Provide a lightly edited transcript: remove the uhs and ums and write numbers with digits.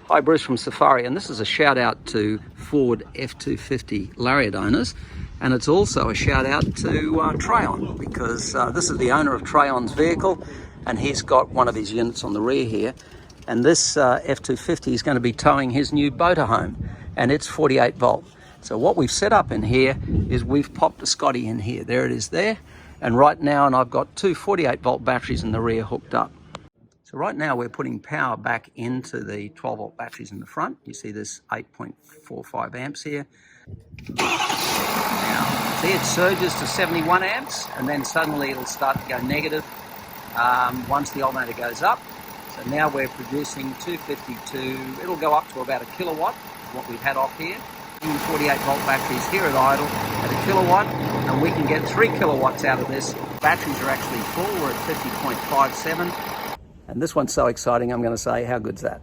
Hi, Bruce from Safari, and this is a shout out to Ford F-250 Lariat owners, and it's also a shout out to Trayon, because this is the owner of Trayon's vehicle, and he's got one of his units on the rear here, and this F-250 is going to be towing his new boater home, and it's 48 volt. So what we've set up in here is we've popped a Scotty in here. There it is there, and right now, and I've got two 48 volt batteries in the rear hooked up. So right now we're putting power back into the 12 volt batteries in the front. You see this 8.45 amps here. Now, see, it surges to 71 amps, and then suddenly it'll start to go negative once the alternator goes up. So now we're producing 252, it'll go up to about a kilowatt, is what we've had off here. 48 volt batteries here at idle at a kilowatt, and we can get 3 kilowatts out of this. Batteries are actually full, we're at 50.57. And this one's so exciting, I'm going to say, how good's that?